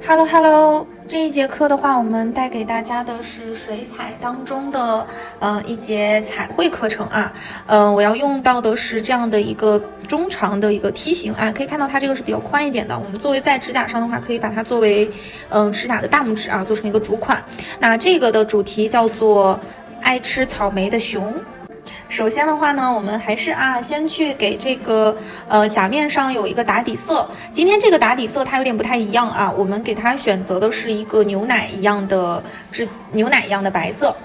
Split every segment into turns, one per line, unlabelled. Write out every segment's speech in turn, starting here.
Hello Hello， 这一节课的话，我们带给大家的是水彩当中的一节彩绘课程啊。我要用到的是这样的一个中长的一个梯形啊，可以看到它这个是比较宽一点的。我们作为在指甲上的话，可以把它作为指甲的大拇指啊，做成一个主款。那这个的主题叫做爱吃草莓的熊。首先的话呢，我们还是先去给这个甲面上有一个打底色。今天这个打底色它有点不太一样啊，我们给它选择的是一个牛奶一样的白色。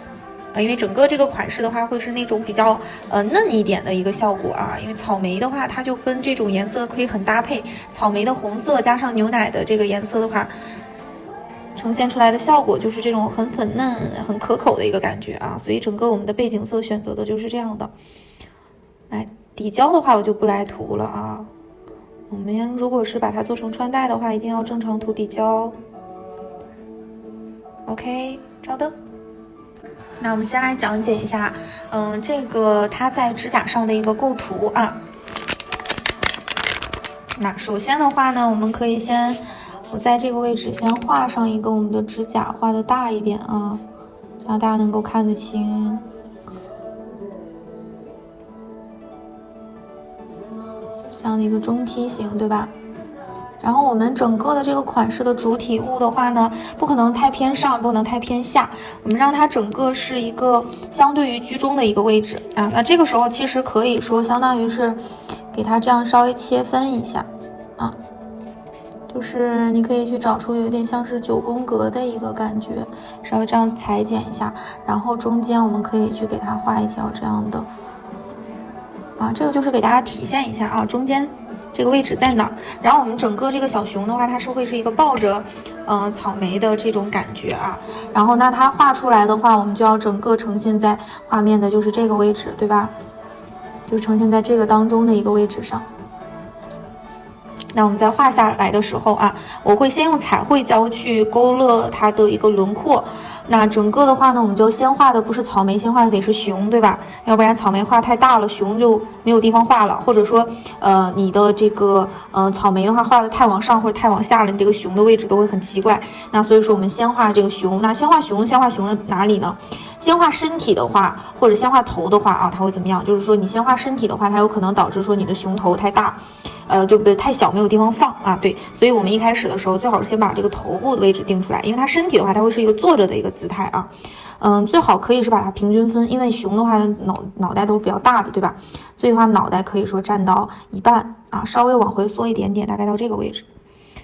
因为整个这个款式的话，会是那种比较嫩一点的一个效果啊。因为草莓的话，它就跟这种颜色可以很搭配，草莓的红色加上牛奶的这个颜色的话，呈现出来的效果就是这种很粉嫩、很可口的一个感觉啊，所以整个我们的背景色选择的就是这样的。来，底胶的话我就不来涂了啊。我们如果是把它做成穿戴的话，一定要正常涂底胶。OK， 照灯。那我们先来讲解一下，这个它在指甲上的一个构图啊。那首先的话呢，我们可以我在这个位置先画上一个我们的指甲，画的大一点啊，让大家能够看得清。这样的一个中梯形，对吧？然后我们整个的这个款式的主体物的话呢，不可能太偏上，不可能太偏下，我们让它整个是一个相对于居中的一个位置啊。那这个时候其实可以说相当于是给它这样稍微切分一下啊。就是你可以去找出有点像是9宫格的一个感觉，稍微这样裁剪一下，然后中间我们可以去给它画一条这样的这个就是给大家体现一下啊，中间这个位置在哪儿。然后我们整个这个小熊的话，它是会是一个抱着草莓的这种感觉啊。然后那它画出来的话，我们就要整个呈现在画面的就是这个位置，对吧？就是呈现在这个当中的一个位置上。那我们在画下来的时候啊，我会先用彩绘胶去勾勒它的一个轮廓。那整个的话呢，我们就先画的不是草莓，先画的得是熊，对吧？要不然草莓画太大了，熊就没有地方画了，或者说你的这个草莓的话画的太往上或者太往下了，你这个熊的位置都会很奇怪。那所以说我们先画这个熊，那先画熊的哪里呢？先画身体的话，或者先画头的话它会怎么样？就是说你先画身体的话，它有可能导致说你的熊头太大，就不对，太小没有地方放啊。对，所以我们一开始的时候最好是先把这个头部的位置定出来，因为它身体的话，它会是一个坐着的一个姿态啊。最好可以是把它平均分，因为熊的话脑袋都是比较大的，对吧？所以的话脑袋可以说占到一半啊，稍微往回缩一点点，大概到这个位置。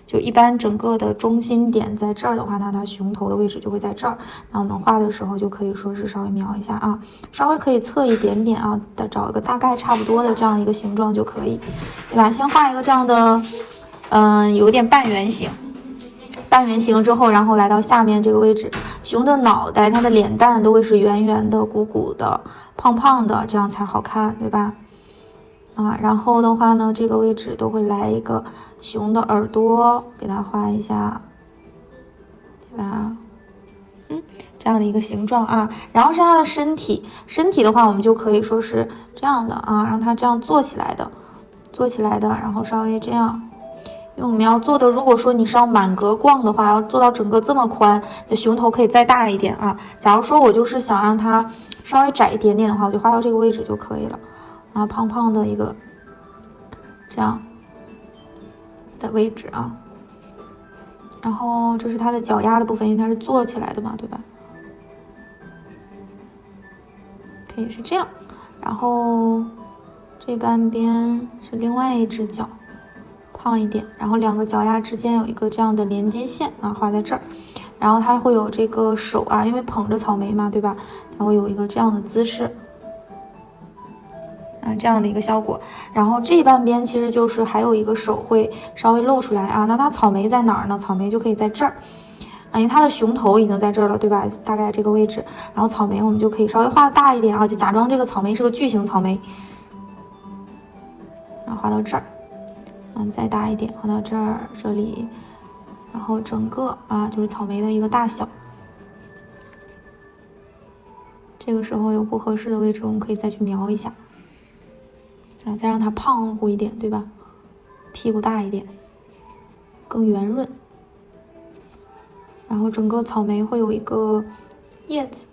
就一般整个的中心点在这儿的话，那它熊头的位置就会在这儿。那我们画的时候就可以说是稍微描一下啊，稍微可以侧一点点啊，找一个大概差不多的这样一个形状就可以，对吧？先画一个这样的，有点半圆形。半圆形之后，然后来到下面这个位置，熊的脑袋、它的脸蛋都会是圆圆的、鼓鼓的、胖胖的，这样才好看，对吧？然后的话呢，这个位置都会来一个熊的耳朵，给它画一下，对吧？这样的一个形状啊。然后是它的身体，身体的话，我们就可以说是这样的啊，让它这样坐起来的，然后稍微这样。因为我们要做的，如果说你是要满格逛的话，要做到整个这么宽，你的熊头可以再大一点啊。假如说我就是想让它稍微窄一点点的话，我就画到这个位置就可以了。胖胖的一个这样的位置啊，然后这是它的脚丫的部分，因为它是坐起来的嘛，对吧？可以是这样，然后这半边是另外一只脚，胖一点，然后两个脚丫之间有一个这样的连接线啊，画在这儿。然后它会有这个手因为捧着草莓嘛，对吧？它会有一个这样的姿势。这样的一个效果，然后这半边其实就是还有一个手会稍微露出来啊。那它草莓在哪儿呢？草莓就可以在这儿因为它的熊头已经在这儿了，对吧？大概这个位置，然后草莓我们就可以稍微画大一点啊，就假装这个草莓是个巨型草莓，然后画到这儿，再大一点，画到这儿这里，然后整个就是草莓的一个大小。这个时候有不合适的位置，我们可以再去描一下。再让它胖乎一点，对吧？屁股大一点，更圆润。然后整个草莓会有一个叶子。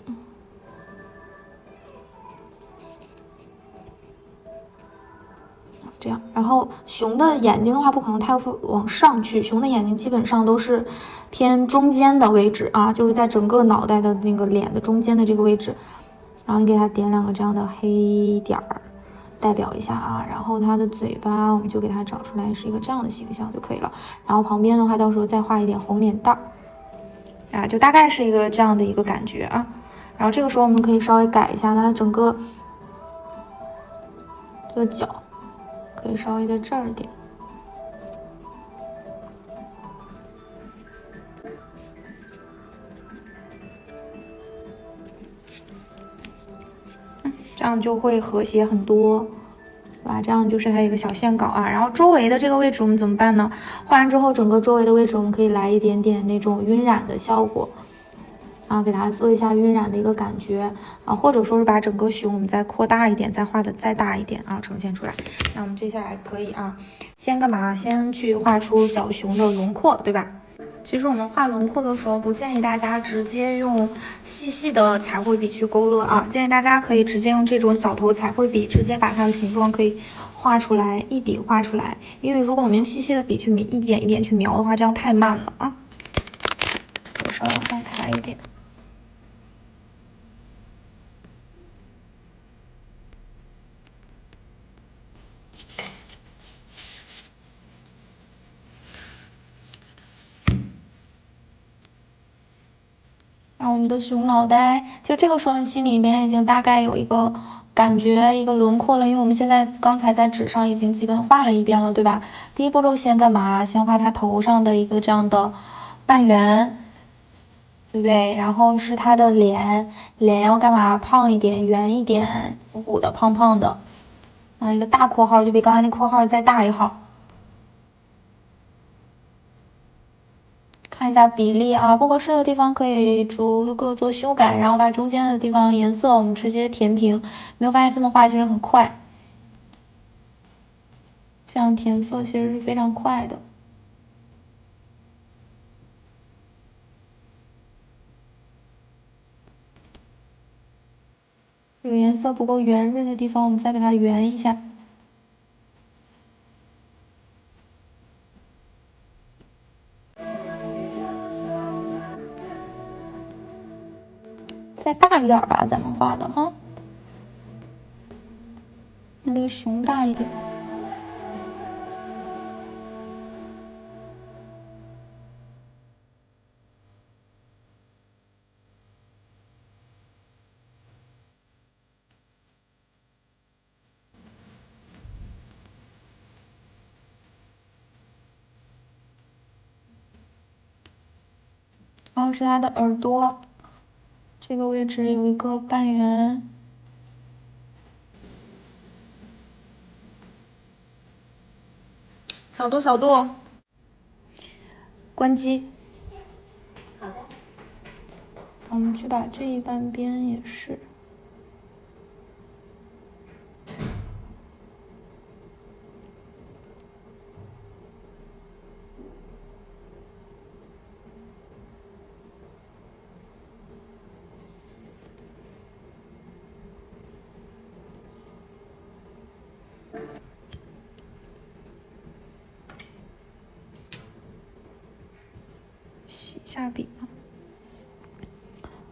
这样，然后熊的眼睛的话，不可能太往上去，熊的眼睛基本上都是偏中间的位置啊，就是在整个脑袋的那个脸的中间的这个位置。然后你给它点2个这样的黑点儿，代表一下啊。然后它的嘴巴，我们就给它找出来是一个这样的形象就可以了。然后旁边的话，到时候再画一点红脸蛋儿，啊，就大概是一个这样的一个感觉啊。然后这个时候我们可以稍微改一下它整个这个角。可以稍微在这儿点，这样就会和谐很多，对吧？这样就是它一个小线稿啊。然后周围的这个位置我们怎么办呢？画完之后，整个周围的位置我们可以来一点点那种晕染的效果，然后给它做一下晕染的一个感觉啊，或者说是把整个熊我们再扩大一点，再画的再大一点啊，呈现出来。那我们接下来可以啊，先干嘛？先去画出小熊的轮廓，对吧？其实我们画轮廓的时候，不建议大家直接用细细的彩绘笔去勾勒啊，建议大家可以直接用这种小头彩绘笔，直接把它的形状可以画出来，一笔画出来。因为如果我们用细细的笔去一点一点去描的话，这样太慢了啊。我稍微放开一点。然后我们的熊脑袋，就这个时候你心里面已经大概有一个感觉，一个轮廓了，因为我们现在刚才在纸上已经基本画了一遍了，对吧？第一步骤先干嘛？先画它头上的一个这样的半圆，对不对？然后是它的脸，脸要干嘛？胖一点，圆一点，鼓鼓的，胖胖的。啊，一个大括号就比刚才那括号再大一号。看一下比例啊，不合适的地方可以逐个做修改，然后把中间的地方颜色我们直接填平。没有发现这么画其实很快，这样填色其实是非常快的。有颜色不够圆润的地方，我们再给它圆一下。再大一点吧，咱们画的哈，离熊大一点。然后是它的耳朵，这个位置有一个半圆。小度，小度，关机。好的。我们去把这一半边也是。洗一下笔啊，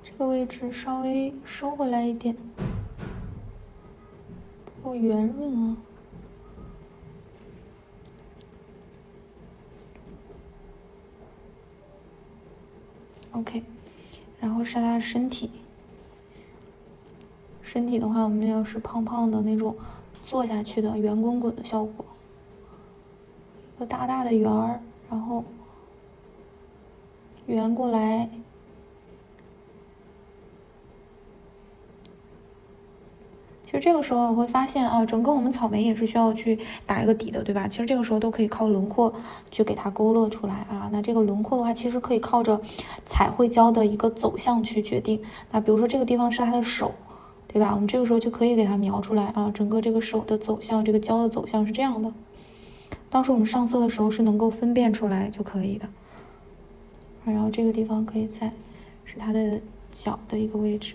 这个位置稍微收回来一点，不够圆润啊。OK， 然后是它的身体。身体的话，我们要是胖胖的那种，坐下去的圆滚滚的效果，一个大大的圆儿，然后圆过来。其实这个时候我会发现啊，整个我们草莓也是需要去打一个底的，对吧？其实这个时候都可以靠轮廓去给它勾勒出来啊。那这个轮廓的话，其实可以靠着彩绘胶的一个走向去决定。那比如说这个地方是它的手，对吧？我们这个时候就可以给它描出来啊，整个这个手的走向，这个胶的走向是这样的。当时我们上色的时候是能够分辨出来就可以的。然后这个地方可以在是它的脚的一个位置。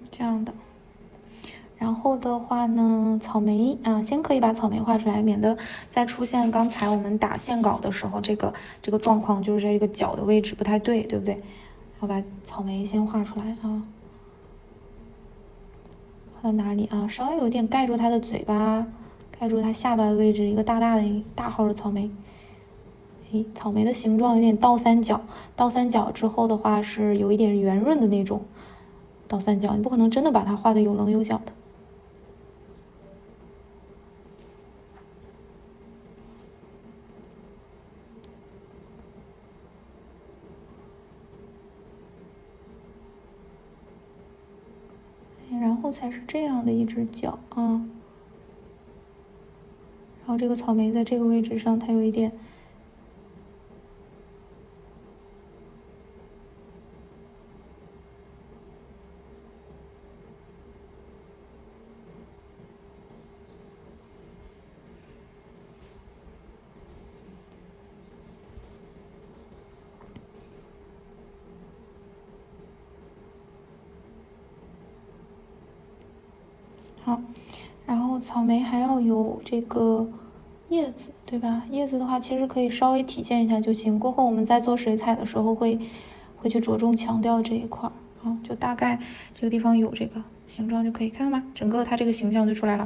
这样的。然后的话呢，草莓啊，先可以把草莓画出来，免得再出现刚才我们打线稿的时候这个状况，就是这个脚的位置不太对，对不对？要把草莓先画出来啊，画到哪里啊？稍微有点盖住它的嘴巴，盖住它下巴的位置，一个大号的草莓。草莓的形状有点倒三角，倒三角之后的话是有一点圆润的那种倒三角，你不可能真的把它画的有棱有角的。然后才是这样的一只脚啊，然后这个草莓在这个位置上，它有一点。好，然后草莓还要有这个叶子，对吧？叶子的话，其实可以稍微体现一下就行。过后我们在做水彩的时候会去着重强调这一块啊，就大概这个地方有这个形状就可以看到吗？整个它这个形象就出来了，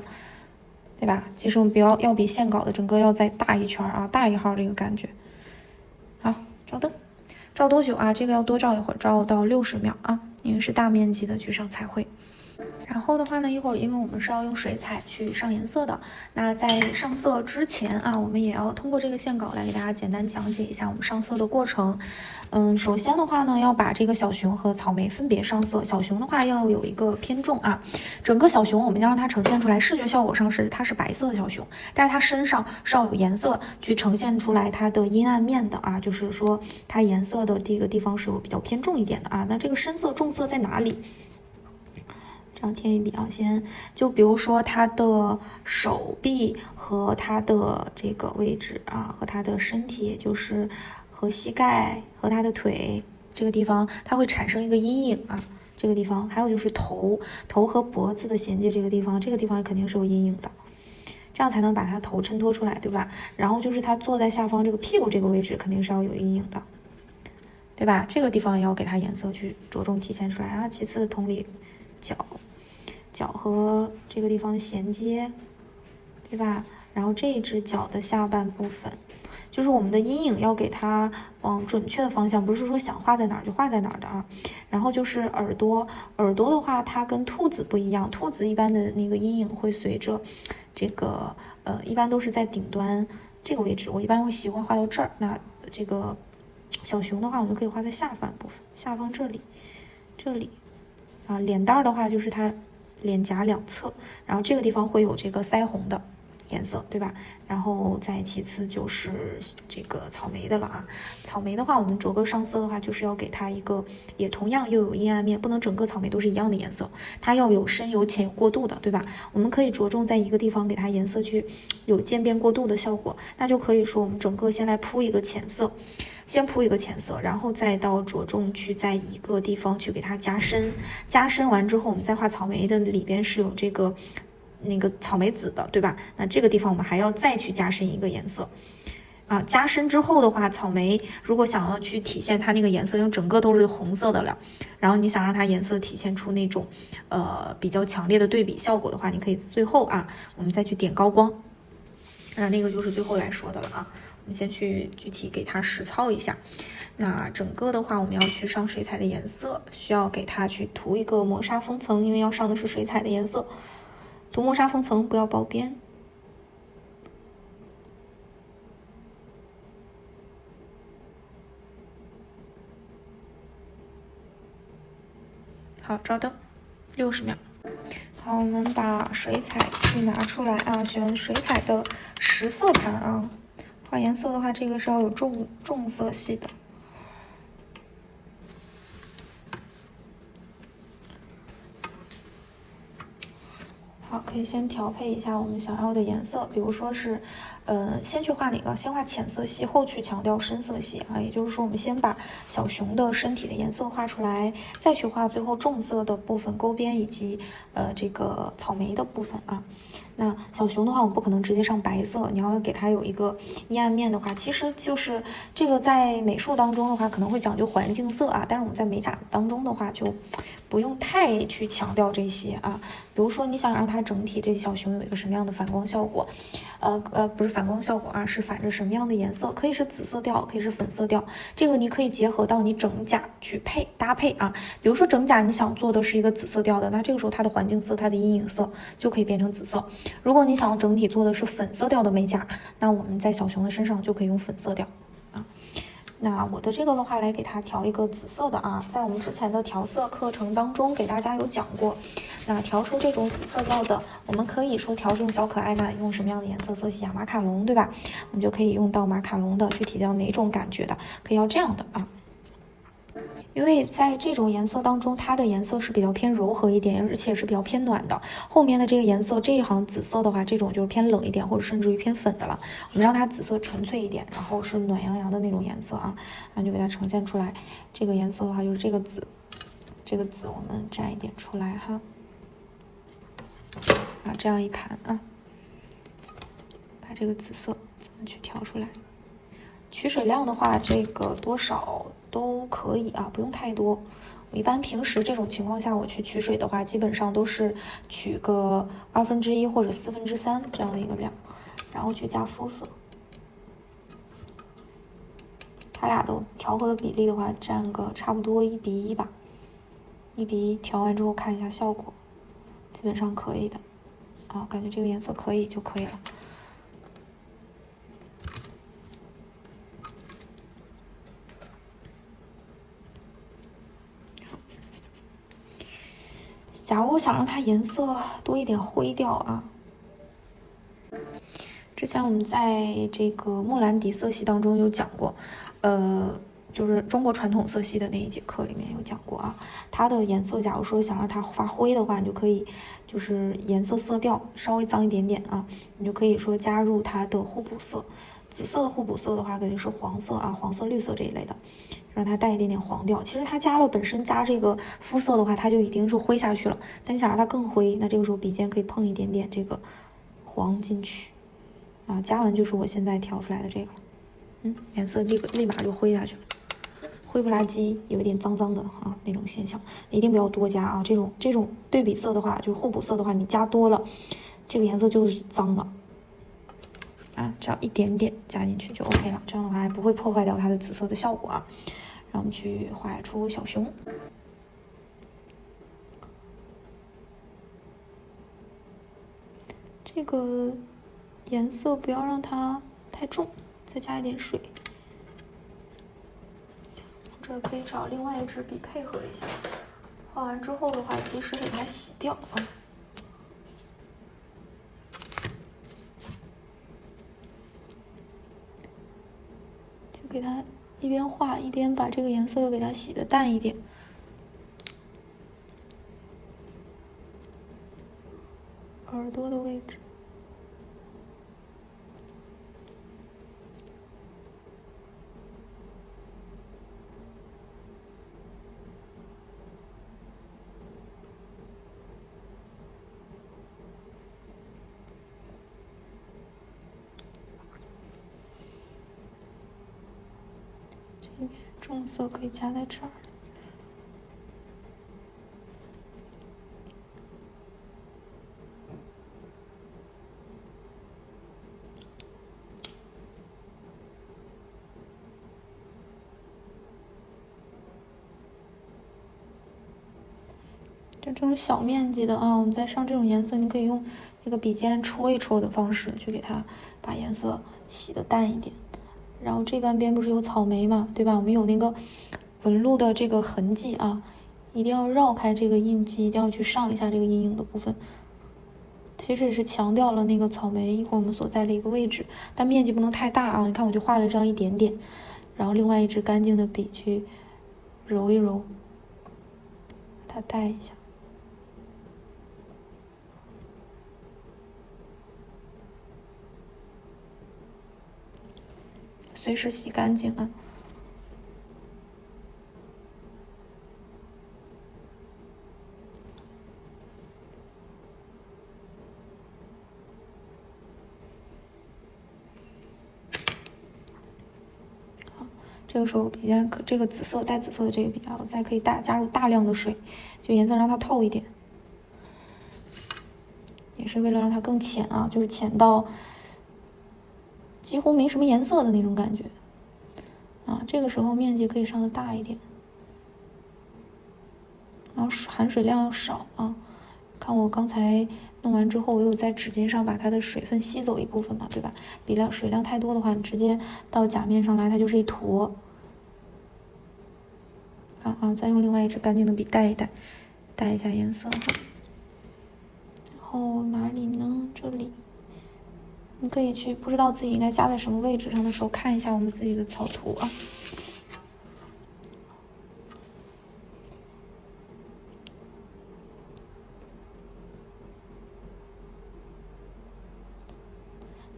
对吧？其实我们要比线稿的整个要再大一圈啊，大一号这个感觉。好，照灯，照多久啊？这个要多照一会儿，照到60秒啊，因为是大面积的去上彩绘。然后的话呢，一会儿因为我们是要用水彩去上颜色的，那在上色之前啊，我们也要通过这个线稿来给大家简单讲解一下我们上色的过程。首先的话呢，要把这个小熊和草莓分别上色。小熊的话要有一个偏重啊，整个小熊我们要让它呈现出来，视觉效果上它是白色的小熊，但是它身上是要有颜色去呈现出来它的阴暗面的啊，就是说它颜色的这个地方是有比较偏重一点的啊。那这个深色重色在哪里？这样添一笔啊，先就比如说它的手臂和它的这个位置啊，和它的身体，也就是和膝盖和它的腿这个地方，它会产生一个阴影啊。这个地方还有就是头和脖子的衔接这个地方，这个地方肯定是有阴影的，这样才能把它头衬托出来，对吧？然后就是它坐在下方这个屁股这个位置肯定是要有阴影的，对吧？这个地方也要给它颜色去着重体现出来啊。其次同理，脚和这个地方的衔接，对吧？然后这一只脚的下半部分，就是我们的阴影要给它往准确的方向，不是说想画在哪儿就画在哪儿的啊。然后就是耳朵的话，它跟兔子不一样，兔子一般的那个阴影会随着这个一般都是在顶端这个位置，我一般会习惯画到这儿。那这个小熊的话，我们可以画在下半部分，下方这里啊。脸蛋的话，就是它脸颊两侧，然后这个地方会有这个腮红的颜色，对吧？然后再其次就是这个草莓的了啊。草莓的话，我们逐个上色的话，就是要给它一个也同样又有阴暗面，不能整个草莓都是一样的颜色，它要有深有浅有过渡的，对吧？我们可以着重在一个地方给它颜色去有渐变过渡的效果，那就可以说我们整个先来铺一个浅色。先铺一个浅色，然后再到着重去在一个地方去给它加深，加深完之后，我们再画草莓的里边是有这个那个草莓籽的，对吧？那这个地方我们还要再去加深一个颜色啊。加深之后的话，草莓如果想要去体现它那个颜色，因为整个都是红色的了，然后你想让它颜色体现出那种比较强烈的对比效果的话，你可以最后啊，我们再去点高光。那个就是最后来说的了啊。我们先去具体给它实操一下。那整个的话，我们要去上水彩的颜色，需要给它去涂一个磨砂封层，因为要上的是水彩的颜色。涂磨砂封层，不要包边。好，照灯，60秒。好，我们把水彩去拿出来啊，选水彩的10色盘啊。画颜色的话，这个是要有重色系的。好，可以先调配一下我们想要的颜色，比如说是，先去画哪个？先画浅色系，后去强调深色系啊。也就是说，我们先把小熊的身体的颜色画出来，再去画最后重色的部分勾边以及这个草莓的部分啊。那小熊的话，我们不可能直接上白色，你要给它有一个阴暗面的话，其实就是这个在美术当中的话，可能会讲究环境色啊，但是我们在美甲当中的话，就不用太去强调这些啊。比如说，你想让它整体这小熊有一个什么样的反光效果，不是反光效果啊，是反着什么样的颜色，可以是紫色调，可以是粉色调，这个你可以结合到你整甲去搭配啊。比如说整甲你想做的是一个紫色调的，那这个时候它的环境色、它的阴影色就可以变成紫色。如果你想整体做的是粉色调的美甲，那我们在小熊的身上就可以用粉色调啊。那我的这个的话，来给它调一个紫色的啊，在我们之前的调色课程当中给大家有讲过。那调出这种紫色调的，我们可以说调这种小可爱呢，用什么样的颜色色系啊？马卡龙，对吧？我们就可以用到马卡龙的，具体到哪种感觉的，可以要这样的啊。因为在这种颜色当中，它的颜色是比较偏柔和一点，而且是比较偏暖的。后面的这个颜色，这一行紫色的话，这种就是偏冷一点，或者甚至于偏粉的了。我们让它紫色纯粹一点，然后是暖洋洋的那种颜色啊，然后就给它呈现出来。这个颜色的话，就是这个紫，这个紫我们蘸一点出来哈，啊，这样一盘啊，把这个紫色怎么去调出来？取水量的话，这个多少都可以啊，不用太多。我一般平时这种情况下，我去取水的话，基本上都是取个1/2或者3/4这样的一个量，然后去加肤色。它俩的调和的比例的话，占个差不多1:1吧。1:1调完之后看一下效果，基本上可以的。啊，感觉这个颜色可以就可以了。假如我想让它颜色多一点灰调啊，之前我们在这个莫兰迪色系当中有讲过，就是中国传统色系的那一节课里面有讲过啊。它的颜色，假如说想让它发灰的话，你就可以就是颜色色调稍微脏一点点啊，你就可以说加入它的互补色。紫色的互补色的话，肯定是黄色啊、黄色、绿色这一类的，让它带一点点黄调。其实它本身加这个肤色的话，它就已经是灰下去了。但你想让它更灰，那这个时候笔尖可以碰一点点这个黄进去啊，加完就是我现在调出来的这个，颜色立马就灰下去了，灰不拉几，有一点脏脏的啊那种现象，一定不要多加啊。这种对比色的话，就是互补色的话，你加多了，这个颜色就是脏了。啊，只要一点点加进去就 OK 了，这样的话还不会破坏掉它的紫色的效果啊。让我们去画出小熊，这个颜色不要让它太重，再加一点水，或者可以找另外一支笔配合一下。画完之后的话，及时给它洗掉啊。给它一边画一边把这个颜色又给它洗的淡一点。耳朵的位置，这边重色可以加在这儿。就这种小面积的啊，我们再上这种颜色，你可以用这个笔尖戳一戳的方式去给它把颜色洗的淡一点。然后这半边不是有草莓嘛，对吧？我们有那个纹路的这个痕迹啊，一定要绕开这个印记，一定要去上一下这个阴影的部分。其实也是强调了那个草莓一会儿我们所在的一个位置，但面积不能太大啊。你看我就画了这样一点点，然后另外一支干净的笔去揉一揉，把它带一下。随时洗干净啊。这个时候笔尖这个紫色带紫色的这个笔啊，我再可以加入大量的水，就颜色让它透一点，也是为了让它更浅啊，就是浅到几乎没什么颜色的那种感觉啊。这个时候面积可以上的大一点，然后含水量要少啊。看我刚才弄完之后，我有在纸巾上把它的水分吸走一部分嘛，对吧？水量太多的话，你直接到甲面上来，它就是一坨。再用另外一支干净的笔带一下颜色。然后哪里呢？这里，你可以去不知道自己应该加在什么位置上的时候，看一下我们自己的草图啊。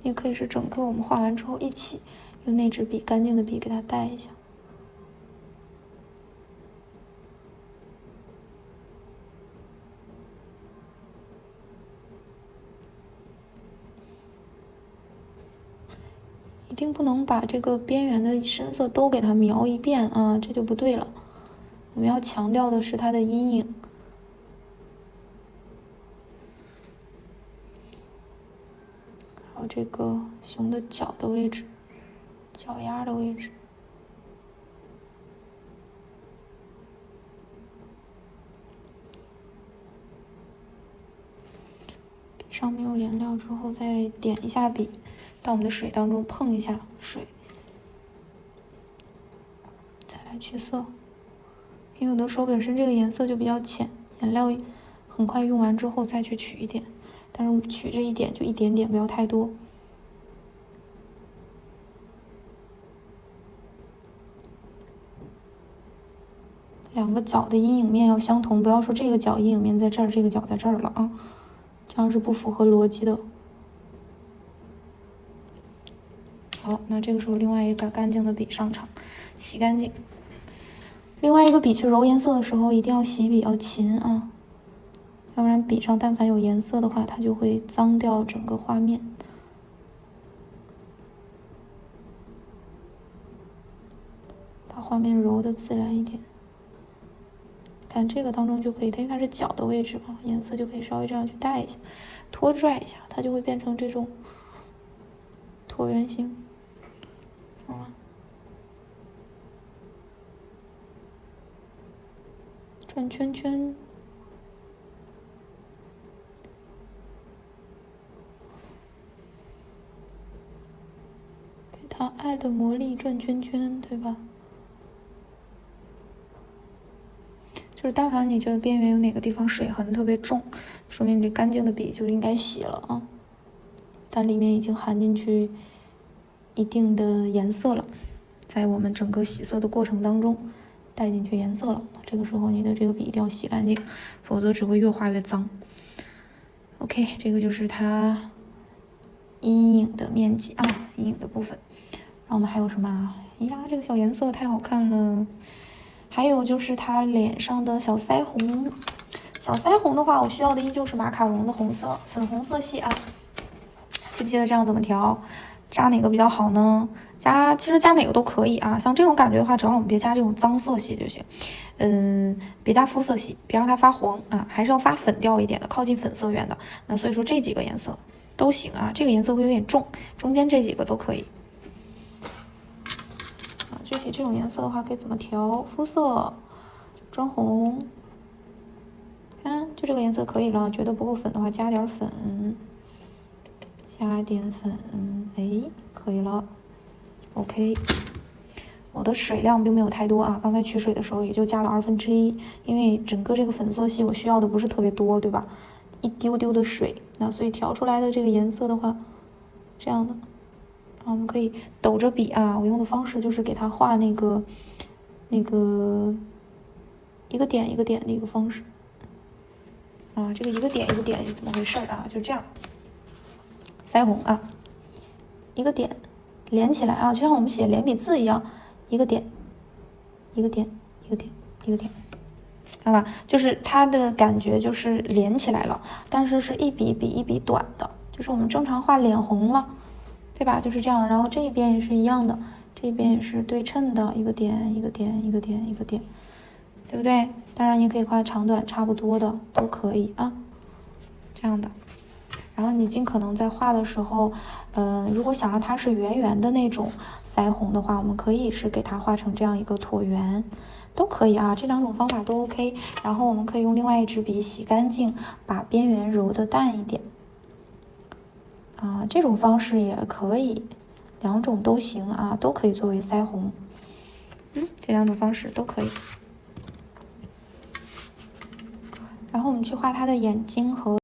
也可以是整个我们画完之后一起用那支笔干净的笔给它带一下。一定不能把这个边缘的深色都给它描一遍啊，这就不对了。我们要强调的是它的阴影。还有这个熊的脚的位置，脚丫的位置。笔上没有颜料之后，再点一下笔，到我们的水当中碰一下水，再来去色。因为有的时候本身这个颜色就比较浅，颜料很快用完之后再去取一点，但是取这一点就一点点，不要太多。两个角的阴影面要相同，不要说这个角阴影面在这儿，这个角在这儿了啊，这样是不符合逻辑的。好，那这个时候另外一个干净的笔上场，洗干净。另外一个笔去揉颜色的时候，一定要洗笔要勤啊，要不然笔上但凡有颜色的话，它就会脏掉整个画面。把画面揉的自然一点。看这个当中就可以，因为它是角的位置嘛，颜色就可以稍微这样去带一下，拖拽一下，它就会变成这种椭圆形，懂吗？转圈圈，给它爱的魔力转圈圈，对吧？就是但凡你这个边缘有哪个地方水痕特别重，说明你这干净的笔就应该洗了啊。但里面已经含进去一定的颜色了，在我们整个洗色的过程当中带进去颜色了。这个时候你的这个笔一定要洗干净，否则只会越画越脏。OK， 这个就是它阴影的面积啊，阴影的部分。然后我们还有什么啊？呀，这个小颜色太好看了。还有就是它脸上的小腮红，小腮红的话，我需要的依旧是马卡龙的红色，粉红色系啊。记不记得这样怎么调？加哪个比较好呢？其实加哪个都可以啊。像这种感觉的话，只要我们别加这种脏色系就行。别加肤色系，别让它发黄啊，还是要发粉调一点的，靠近粉色源的。那所以说这几个颜色都行啊，这个颜色会有点重，中间这几个都可以。具体这种颜色的话，可以怎么调？肤色砖红，看就这个颜色可以了。觉得不够粉的话，加点粉，加点粉，哎，可以了。OK， 我的水量并没有太多啊，刚才取水的时候也就加了1/2，因为整个这个粉色系我需要的不是特别多，对吧？一丢丢的水，那所以调出来的这个颜色的话，这样的。我们可以抖着笔啊，我用的方式就是给它画那个一个点一个点的一个方式啊，这个一个点一个点是怎么回事啊？就这样，腮红啊，一个点连起来啊，就像我们写连笔字一样，一个点，一个点，一个点，一个点，知道吧？就是它的感觉就是连起来了，但是是一笔比一笔短的，就是我们正常画脸红了，对吧？就是这样。然后这一边也是一样的，这边也是对称的，一个点，一个点，一个点，一个点，对不对？当然你可以画长短差不多的，都可以啊，这样的。然后你尽可能在画的时候，如果想让它是圆圆的那种腮红的话，我们可以是给它画成这样一个椭圆，都可以啊，这两种方法都 OK。然后我们可以用另外一支笔洗干净，把边缘揉得淡一点，啊，这种方式也可以，两种都行啊，都可以作为腮红，这两种方式都可以。然后我们去画它的眼睛和。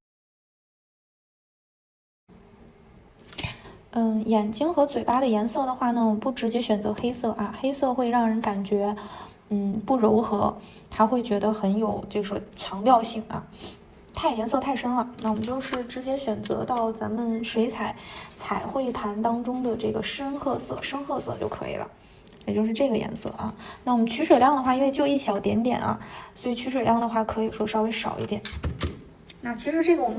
眼睛和嘴巴的颜色的话呢，我不直接选择黑色啊，黑色会让人感觉，不柔和，它会觉得很有就是强调性啊，颜色太深了。那我们就是直接选择到咱们水彩彩绘盘当中的这个深褐色就可以了，也就是这个颜色啊。那我们取水量的话，因为就一小点点啊，所以取水量的话可以说稍微少一点。那其实这个我们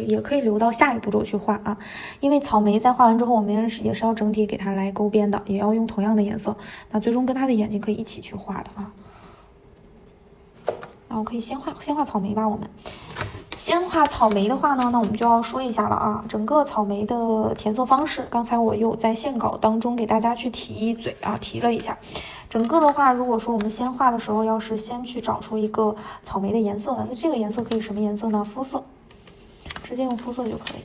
也可以留到下一步骤去画啊，因为草莓在画完之后，我们也是要整体给它来勾边的，也要用同样的颜色。那最终跟它的眼睛可以一起去画的啊。那我可以先画草莓吧，我们先画草莓的话呢，那我们就要说一下了啊，整个草莓的填色方式，刚才我有在线稿当中给大家去提一嘴啊，提了一下。整个的话，如果说我们先画的时候，要是先去找出一个草莓的颜色，那这个颜色可以什么颜色呢？肤色，直接用肤色就可以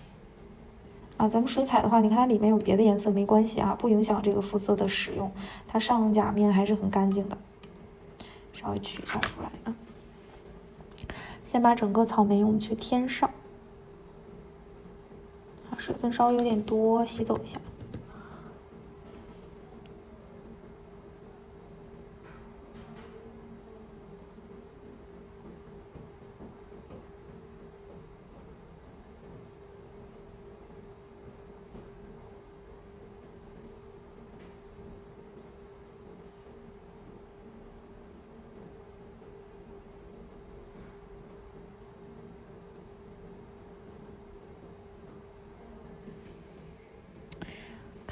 啊。咱们水彩的话，你看它里面有别的颜色没关系啊，不影响这个肤色的使用，它上甲面还是很干净的。稍微取一下出来啊。先把整个草莓我们去添上，啊，水分稍微有点多，洗走一下。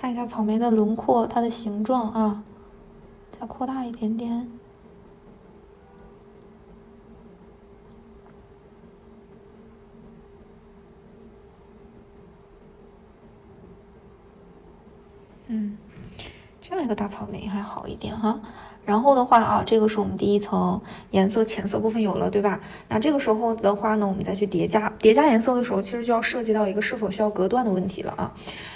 看一下草莓的轮廓，它的形状啊，再扩大一点点。这样一个大草莓还好一点哈。然后的话啊，这个是我们第一层颜色浅色部分有了，对吧？那这个时候的话呢，我们再去叠加颜色的时候，其实就要涉及到一个是否需要隔断的问题了啊。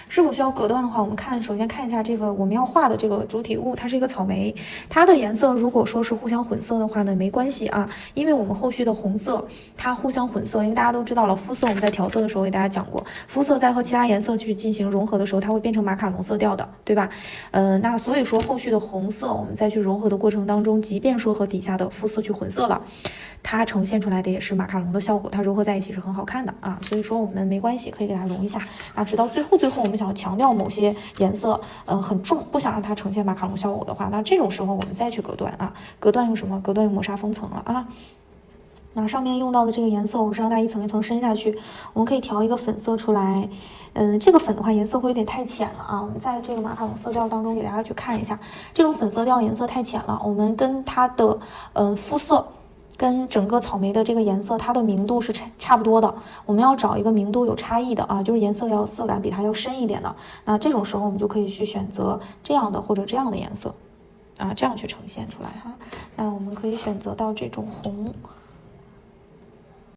是否需要隔断的话，我们首先看一下这个我们要画的这个主体物，它是一个草莓，它的颜色如果说是互相混色的话呢，没关系啊，因为我们后续的红色它互相混色，因为大家都知道了，肤色我们在调色的时候给大家讲过，肤色在和其他颜色去进行融合的时候，它会变成马卡龙色调的，对吧？那所以说后续的红色我们再去融合的过程当中，即便说和底下的肤色去混色了，它呈现出来的也是马卡龙的效果，它融合在一起是很好看的啊。所以说我们没关系，可以给它融一下。那直到最后我们想要强调某些颜色很重，不想让它呈现马卡龙效果的话，那这种时候我们再去隔断啊。隔断用什么？隔断用磨砂封层了啊。那上面用到的这个颜色，我是让它一层一层深下去。我们可以调一个粉色出来，这个粉的话颜色会有点太浅了啊。我们在这个马卡龙色调当中给大家去看一下，这种粉色调颜色太浅了，我们跟它的肤色跟整个草莓的这个颜色，它的明度是差不多的。我们要找一个明度有差异的啊，就是颜色要色感比它要深一点的。那这种时候我们就可以去选择这样的或者这样的颜色啊，这样去呈现出来哈。那我们可以选择到这种红。